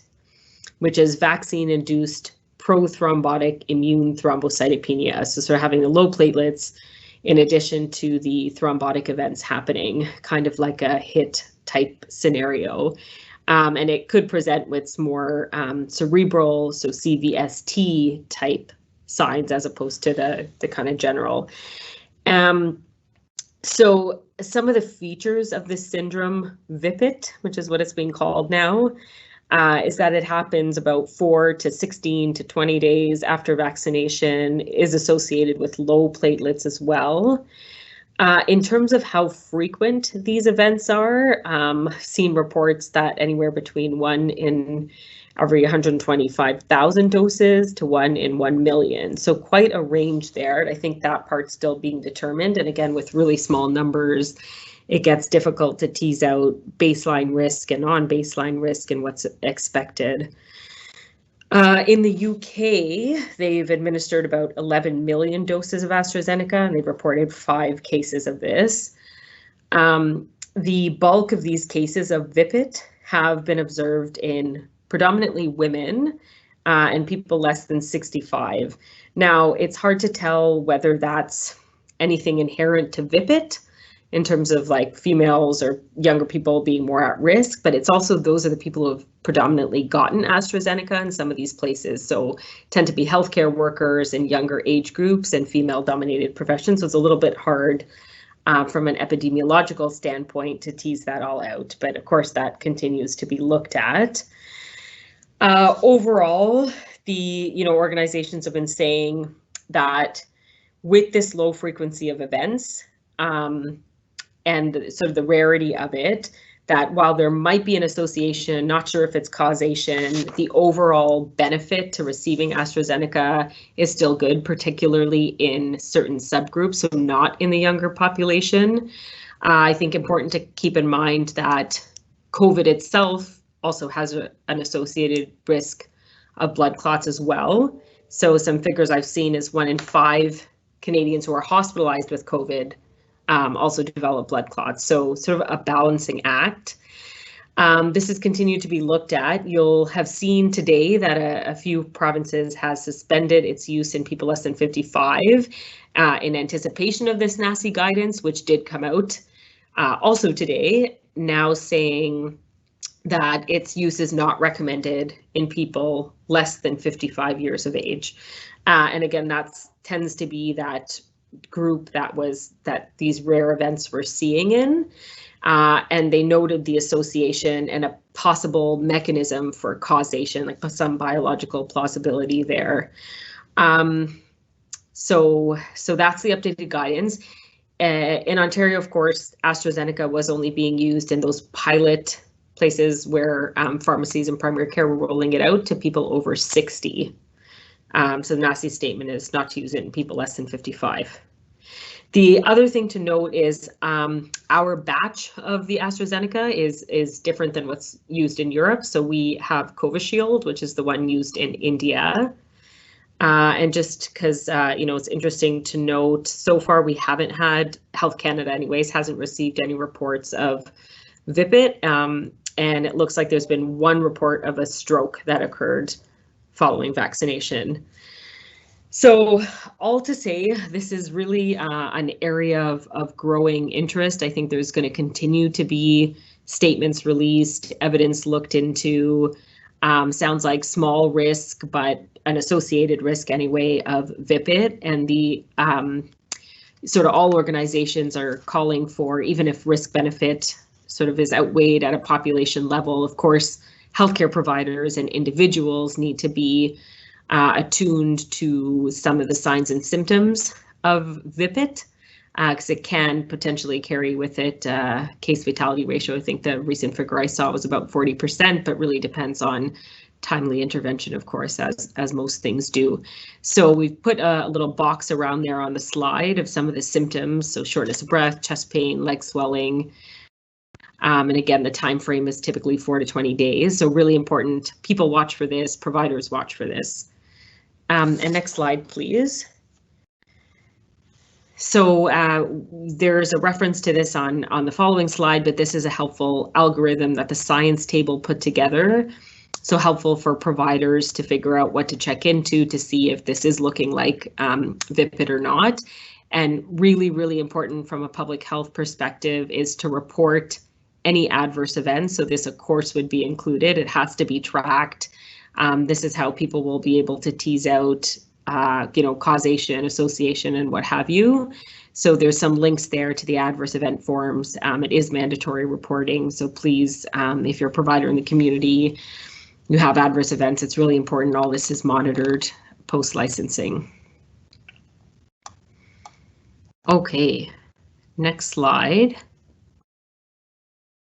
which is vaccine-induced prothrombotic immune thrombocytopenia. So sort of having the low platelets in addition to the thrombotic events happening, kind of like a HIT type scenario. And it could present with more cerebral, so CVST type signs as opposed to the kind of general. So some of the features of this syndrome, VIPIT, which is what it's being called now, is that it happens about 4 to 16 to 20 days after vaccination, is associated with low platelets as well. In terms of how frequent these events are, seen reports that anywhere between 1 in every 125,000 doses to 1 in 1 million. So quite a range there. I think that part's still being determined. And again, with really small numbers, it gets difficult to tease out baseline risk and non-baseline risk and what's expected. In the UK, they've administered about 11 million doses of AstraZeneca, and they've reported 5 cases of this. The bulk of these cases of VIPIT have been observed in predominantly women and people less than 65. Now, it's hard to tell whether that's anything inherent to VIPIT in terms of like females or younger people being more at risk, but it's also those are the people who have predominantly gotten AstraZeneca in some of these places. So tend to be healthcare workers and younger age groups and female dominated professions. So it's a little bit hard from an epidemiological standpoint to tease that all out. But of course, that continues to be looked at. Overall, the organizations have been saying that with this low frequency of events, and sort of the rarity of it, that while there might be an association, not sure if it's causation, the overall benefit to receiving AstraZeneca is still good, particularly in certain subgroups, so not in the younger population. I think important to keep in mind that COVID itself also has an associated risk of blood clots as well. So some figures I've seen is 1 in 5 Canadians who are hospitalized with COVID also develop blood clots. So sort of a balancing act. This has continued to be looked at. You'll have seen today that a few provinces has suspended its use in people less than 55 in anticipation of this NACI guidance, which did come out also today, now saying that its use is not recommended in people less than 55 years of age. And again, that tends to be that group that these rare events we're seeing in, and they noted the association and a possible mechanism for causation, like some biological plausibility there. So that's the updated guidance. In Ontario, of course, AstraZeneca was only being used in those pilot places where pharmacies and primary care were rolling it out to people over 60. So the NACI statement is not to use it in people less than 55. The other thing to note is our batch of the AstraZeneca is different than what's used in Europe. So we have Covishield, which is the one used in India. And just because, it's interesting to note, so far we haven't had, Health Canada anyways, hasn't received any reports of VIPIT. And it looks like there's been 1 report of a stroke that occurred following vaccination. So all to say, this is really an area of growing interest. I think there's going to continue to be statements released, evidence looked into, sounds like small risk, but an associated risk anyway of VIPIT. And the sort of all organizations are calling for, even if risk benefit sort of is outweighed at a population level, of course, healthcare providers and individuals need to be attuned to some of the signs and symptoms of VIPIT, because it can potentially carry with it case fatality ratio. I think the recent figure I saw was about 40%, but really depends on timely intervention, of course, as most things do. So we've put a little box around there on the slide of some of the symptoms. So shortness of breath, chest pain, leg swelling. And again, the time frame is typically 4 to 20 days. So really important. People watch for this, providers watch for this. And next slide, please. So there's a reference to this on the following slide, but this is a helpful algorithm that the science table put together. So helpful for providers to figure out what to check into to see if this is looking like VIPID or not. And really, really important from a public health perspective is to report any adverse events. So this, of course, would be included. It has to be tracked. This is how people will be able to tease out causation, association, and what have you. So there's some links there to the adverse event forms. It is mandatory reporting. So please, if you're a provider in the community, you have adverse events, it's really important all this is monitored post-licensing. Okay, next slide.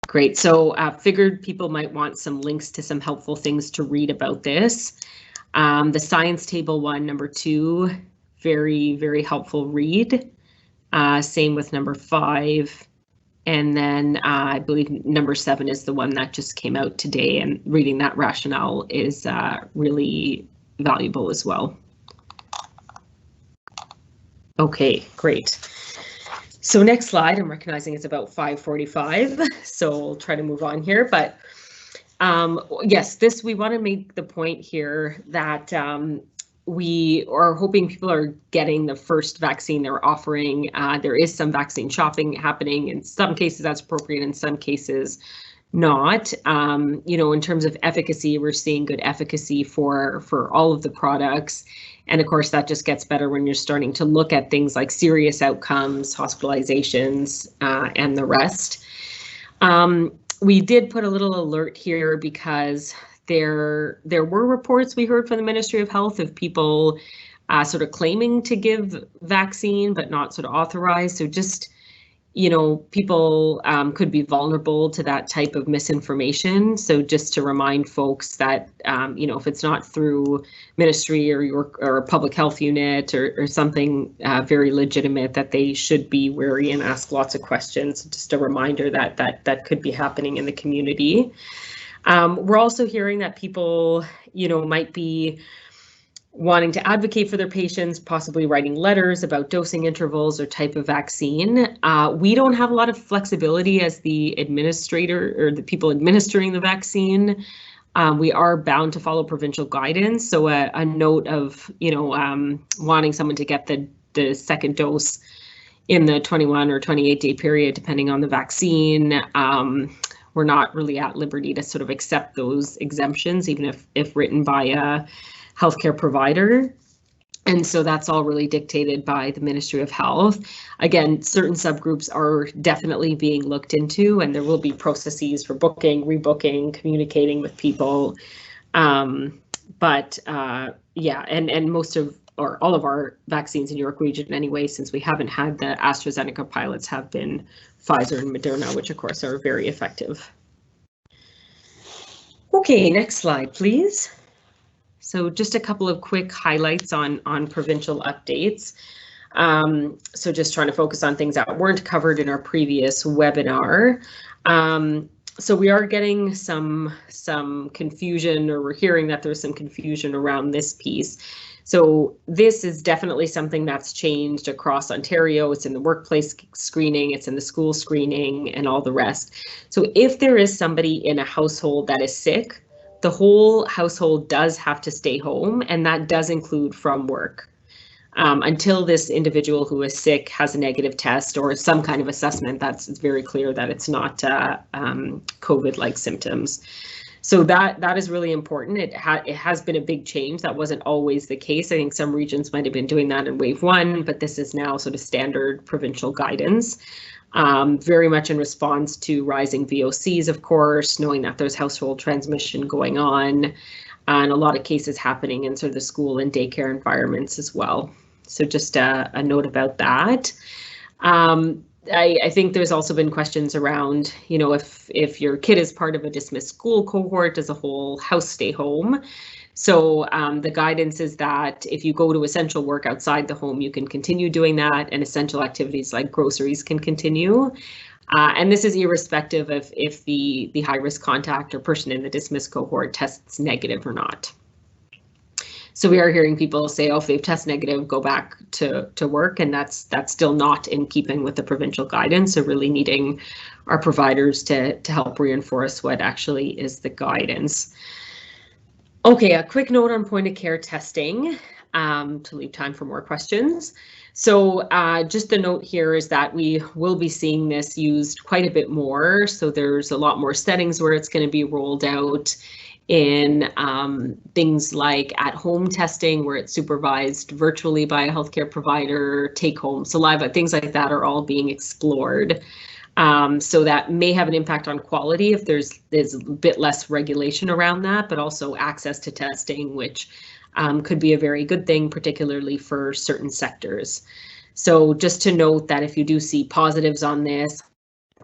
Great, so figured people might want some links to some helpful things to read about this. The science table one, number 2, very, very helpful read. Same with number 5. And then I believe number 7 is the one that just came out today, and reading that rationale is really valuable as well. Okay, great. So next slide, I'm recognizing it's about 5:45, so I'll try to move on here. But yes, we want to make the point here that we are hoping people are getting the first vaccine they're offering. There is some vaccine shopping happening. In some cases that's appropriate, in some cases not. In terms of efficacy, we're seeing good efficacy for all of the products. And of course, that just gets better when you're starting to look at things like serious outcomes, hospitalizations, and the rest. We did put a little alert here because there were reports we heard from the Ministry of Health of people sort of claiming to give vaccine but not sort of authorized. So just, people could be vulnerable to that type of misinformation. So just to remind folks that, if it's not through ministry or a public health unit or something very legitimate, that they should be wary and ask lots of questions. Just a reminder that could be happening in the community. We're also hearing that people, might be wanting to advocate for their patients, possibly writing letters about dosing intervals or type of vaccine. We don't have a lot of flexibility as the administrator or the people administering the vaccine. We are bound to follow provincial guidance. So a note of, wanting someone to get the second dose in the 21 or 28 day period, depending on the vaccine. We're not really at liberty to sort of accept those exemptions, even if written by a healthcare provider. And so that's all really dictated by the Ministry of Health. Again, certain subgroups are definitely being looked into, and there will be processes for booking, rebooking, communicating with people. Yeah, and most of, or all of our vaccines in York Region anyway, since we haven't had the AstraZeneca pilots, have been Pfizer and Moderna, which of course are very effective. Okay, next slide, please. So just a couple of quick highlights on provincial updates. So just trying to focus on things that weren't covered in our previous webinar. So we are getting some confusion, or we're hearing that there's some confusion around this piece. So this is definitely something that's changed across Ontario. It's in the workplace screening, it's in the school screening, and all the rest. So if there is somebody in a household that is sick, the whole household does have to stay home, and that does include from work. Until this individual who is sick has a negative test or some kind of assessment, it's very clear that it's not COVID-like symptoms. So that is really important. It has been a big change. That wasn't always the case. I think some regions might have been doing that in wave 1, but this is now sort of standard provincial guidance. Very much in response to rising VOCs, of course, knowing that there's household transmission going on, and a lot of cases happening in sort of the school and daycare environments as well. So just a note about that. I think there's also been questions around, if your kid is part of a dismissed school cohort, does a whole house stay home? So the guidance is that if you go to essential work outside the home, you can continue doing that, and essential activities like groceries can continue. And this is irrespective of if the high-risk contact or person in the dismissed cohort tests negative or not. So we are hearing people say, oh, if they've tested negative, go back to work, and that's still not in keeping with the provincial guidance. So really needing our providers to help reinforce what actually is the guidance. Okay, a quick note on point of care testing to leave time for more questions. So just the note here is that we will be seeing this used quite a bit more. So there's a lot more settings where it's going to be rolled out in things like at-home testing, where it's supervised virtually by a healthcare provider, take-home saliva, things like that are all being explored. So that may have an impact on quality if there's a bit less regulation around that, but also access to testing, which could be a very good thing, particularly for certain sectors. So just to note that if you do see positives on this,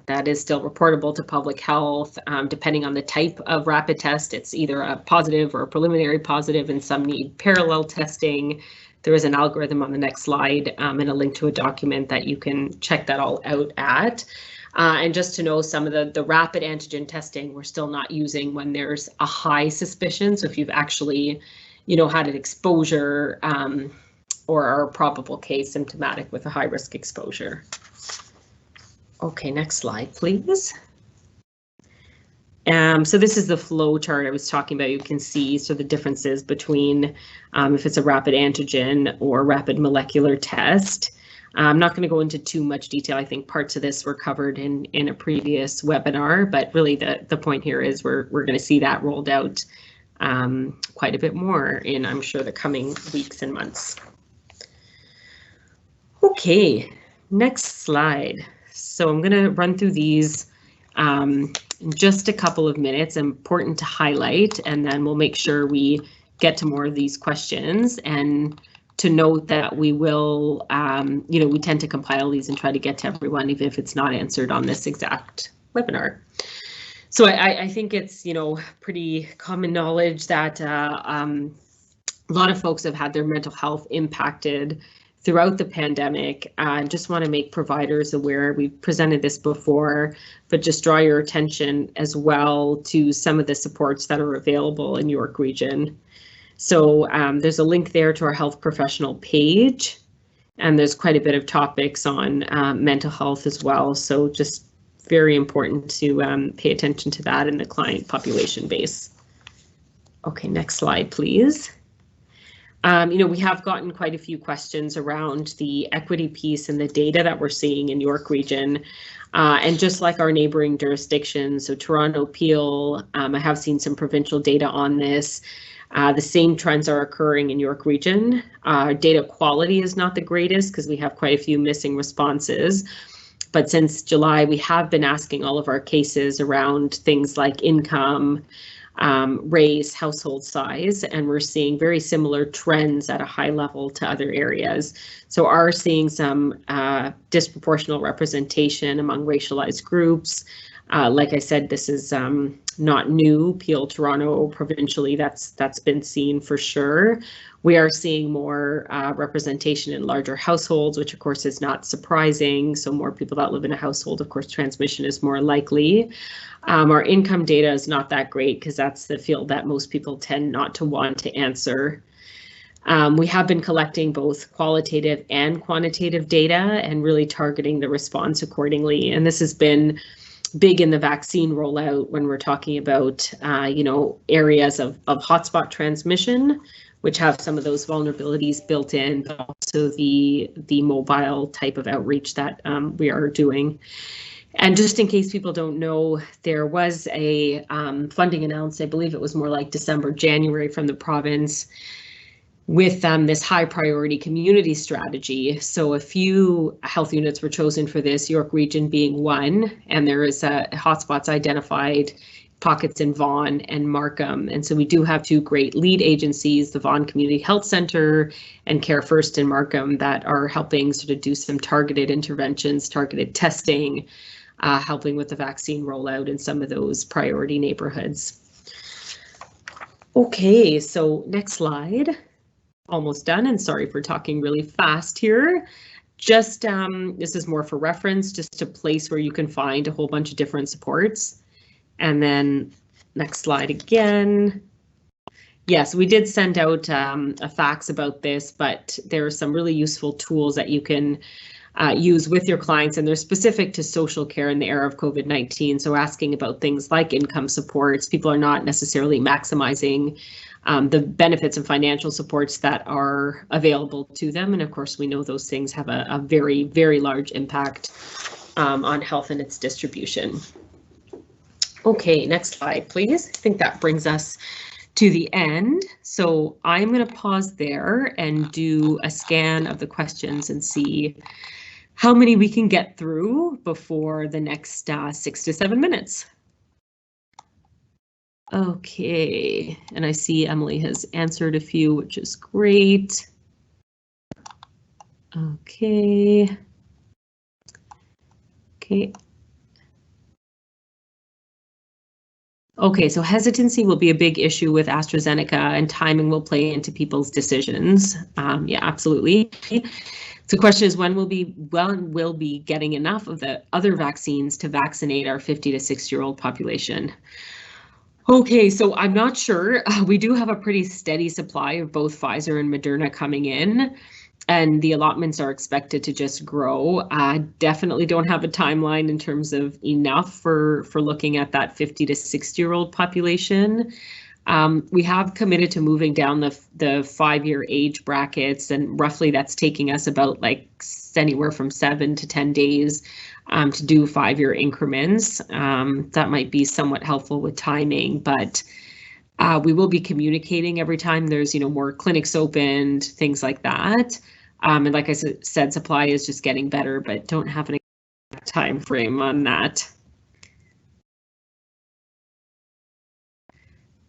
that is still reportable to public health. Depending on the type of rapid test, it's either a positive or a preliminary positive, and some need parallel testing. There is an algorithm on the next slide and a link to a document that you can check that all out at. And just to know, some of the rapid antigen testing we're still not using when there's a high suspicion. So if you've actually, had an exposure or are a probable case symptomatic with a high risk exposure. Okay, next slide, please. So this is the flow chart I was talking about. You can see the differences between if it's a rapid antigen or rapid molecular test. I'm not going to go into too much detail. I think parts of this were covered in a previous webinar, but really the point here is we're going to see that rolled out quite a bit more in, I'm sure, the coming weeks and months. Okay, next slide. So I'm going to run through these in just a couple of minutes, important to highlight, and then we'll make sure we get to more of these questions. And to note that we will, we tend to compile these and try to get to everyone, even if it's not answered on this exact webinar. So I think it's, pretty common knowledge that a lot of folks have had their mental health impacted throughout the pandemic. I just want to make providers aware. We've presented this before, but just draw your attention as well to some of the supports that are available in York Region. So there's a link there to our health professional page, and there's quite a bit of topics on mental health as well. So just very important to pay attention to that in the client population base. Okay, next slide, please. We have gotten quite a few questions around the equity piece and the data that we're seeing in York Region. And just like our neighboring jurisdictions, so Toronto, Peel, I have seen some provincial data on this. The same trends are occurring in York Region. Data quality is not the greatest because we have quite a few missing responses. But since July, we have been asking all of our cases around things like income, race, household size, and we're seeing very similar trends at a high level to other areas. So are seeing some disproportional representation among racialized groups. Like I said, this is not new. Peel, Toronto, provincially, that's been seen for sure. We are seeing more representation in larger households, which of course is not surprising. So more people that live in a household, of course, transmission is more likely. Our income data is not that great because that's the field that most people tend not to want to answer. We have been collecting both qualitative and quantitative data and really targeting the response accordingly. And this has been big in the vaccine rollout when we're talking about, areas of hotspot transmission, which have some of those vulnerabilities built in, but also the mobile type of outreach that we are doing. And just in case people don't know, there was a funding announced, I believe it was more like December, January from the province with this high priority community strategy. So a few health units were chosen for this, York Region being one, and there is hotspots identified pockets in Vaughan and Markham. And so we do have two great lead agencies, the Vaughan Community Health Center and Care First in Markham, that are helping sort of do some targeted interventions, targeted testing, helping with the vaccine rollout in some of those priority neighborhoods. Okay, so next slide. Almost done, and sorry for talking really fast here. Just this is more for reference, just a place where you can find a whole bunch of different supports. And then next slide again. Yes, we did send out a fax about this, but there are some really useful tools that you can use with your clients, and they're specific to social care in the era of COVID-19. So asking about things like income supports. People are not necessarily maximizing the benefits and financial supports that are available to them. And of course, we know those things have a very, very large impact on health and its distribution. Okay, next slide, please. I think that brings us to the end. So I'm going to pause there and do a scan of the questions and see how many we can get through before the next 6 to 7 minutes. Okay, and I see Emily has answered a few, which is great. Okay. Okay, so hesitancy will be a big issue with AstraZeneca, and timing will play into people's decisions. Yeah, absolutely. So the question is, when we'll be getting enough of the other vaccines to vaccinate our 50 to 60-year-old population? Okay, so I'm not sure. We do have a pretty steady supply of both Pfizer and Moderna coming in, and the allotments are expected to just grow. I definitely don't have a timeline in terms of enough for looking at that 50 to 60-year-old population. We have committed to moving down the 5-year age brackets, and roughly that's taking us about like anywhere from 7 to 10 days to do 5-year increments. That might be somewhat helpful with timing, but we will be communicating every time there's more clinics opened, things like that. And like I said, supply is just getting better, but don't have an exact time frame on that.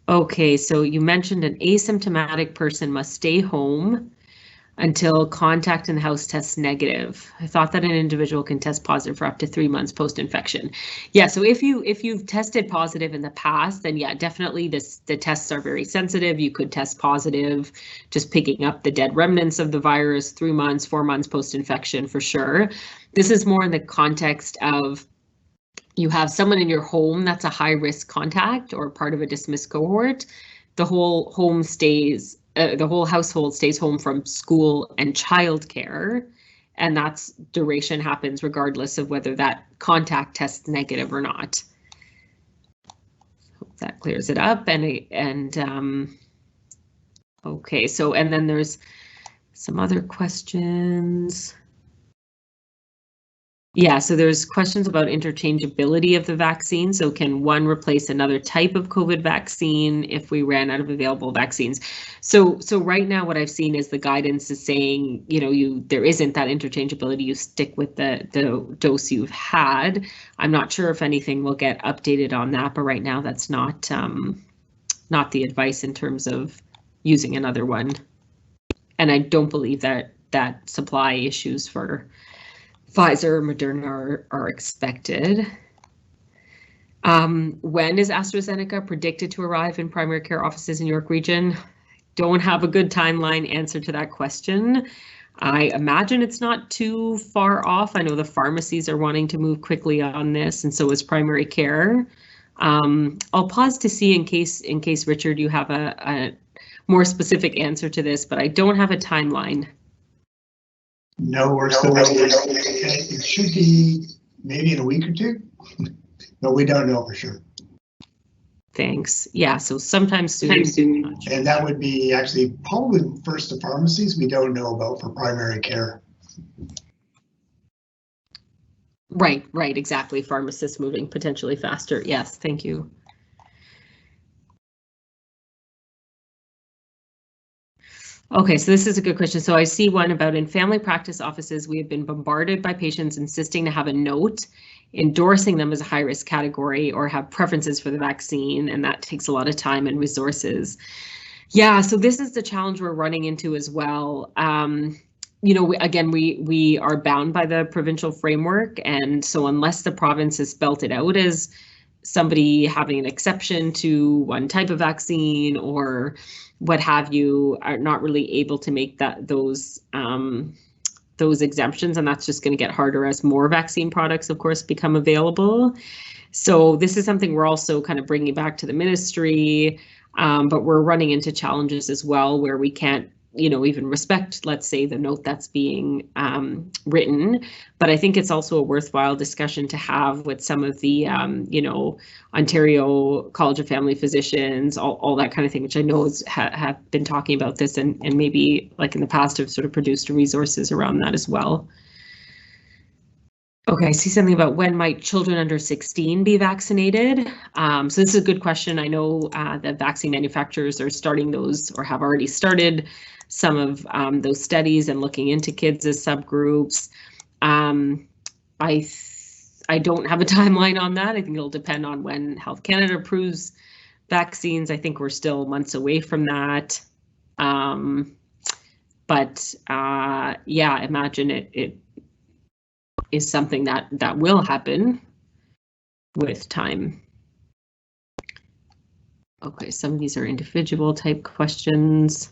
Okay, so you mentioned an asymptomatic person must stay home until contact in the house tests negative. I thought that an individual can test positive for up to 3 months post-infection. Yeah, so if you've tested positive in the past, then yeah, definitely the tests are very sensitive. You could test positive, just picking up the dead remnants of the virus 3 months, 4 months post-infection for sure. This is more in the context of you have someone in your home that's a high-risk contact or part of a dismissed cohort. The whole home stays. The whole household stays home from school and childcare, and that's duration happens regardless of whether that contact tests negative or not. Hope that clears it up. Okay, so and then there's some other questions. Yeah, so there's questions about interchangeability of the vaccine. So can one replace another type of COVID vaccine if we ran out of available vaccines? So right now what I've seen is the guidance is saying, there isn't that interchangeability. You stick with the dose you've had. I'm not sure if anything will get updated on that, but right now that's not the advice in terms of using another one. And I don't believe that supply issues for Pfizer or Moderna are expected. When is AstraZeneca predicted to arrive in primary care offices in York Region? Don't have a good timeline answer to that question. I imagine it's not too far off. I know the pharmacies are wanting to move quickly on this, and so is primary care. I'll pause to see in case Richard, you have a more specific answer to this, but I don't have a timeline. No, we're still waiting. It should be maybe in a week or two, but we don't know for sure. Thanks. Yeah, so sometime soon. And that would be actually probably first to pharmacies. We don't know about for primary care. Right, exactly. Pharmacists moving potentially faster. Yes, thank you. Okay, so this is a good question. So I see one about in family practice offices, we have been bombarded by patients insisting to have a note endorsing them as a high-risk category or have preferences for the vaccine, and that takes a lot of time and resources. Yeah, so this is the challenge we're running into as well. You know, we are bound by the provincial framework, and so unless the province has spelt it out as somebody having an exception to one type of vaccine or what have you, are not really able to make those exemptions, and that's just going to get harder as more vaccine products, of course, become available. So this is something we're also kind of bringing back to the ministry, but we're running into challenges as well where we can't, you know, even respect, let's say, the note that's being written. But I think it's also a worthwhile discussion to have with some of the, you know, Ontario College of Family Physicians, all that kind of thing, which I know have been talking about this and maybe like in the past have sort of produced resources around that as well. Okay, I see something about when might children under 16 be vaccinated. So this is a good question. I know the vaccine manufacturers are starting those or have already started some of those studies and looking into kids as subgroups. I don't have a timeline on that. I think it'll depend on when Health Canada approves vaccines. I think we're still months away from that. But yeah, imagine it is something that will happen with time. Okay, some of these are individual type questions.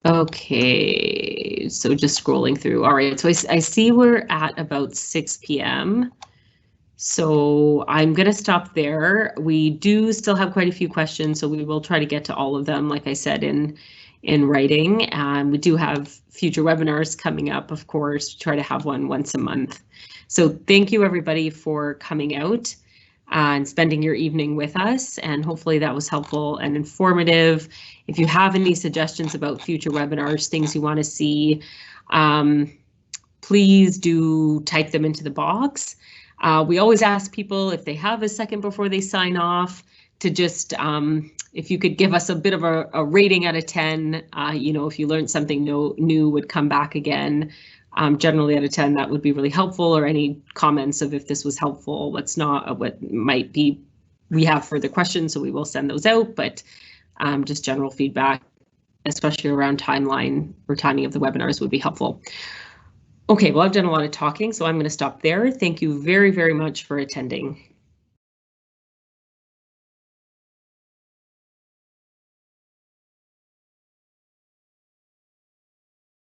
Okay, so just scrolling through. All right, so I see we're at about 6 p.m. So I'm going to stop there. We do still have quite a few questions, so we will try to get to all of them, like I said, in writing. We do have future webinars coming up, of course, try to have one once a month. So thank you everybody for coming out and spending your evening with us, and hopefully that was helpful and informative. If you have any suggestions about future webinars, things you want to see, please do type them into the box. We always ask people if they have a second before they sign off to just, if you could give us a bit of a rating out of 10, you know, if you learned something new, would come back again. Generally out of 10, that would be really helpful, or any comments of if this was helpful, what's not, what might be. We have further questions, so we will send those out, but just general feedback, especially around timeline or timing of the webinars, would be helpful. Okay, well, I've done a lot of talking, so I'm going to stop there. Thank you very, very much for attending.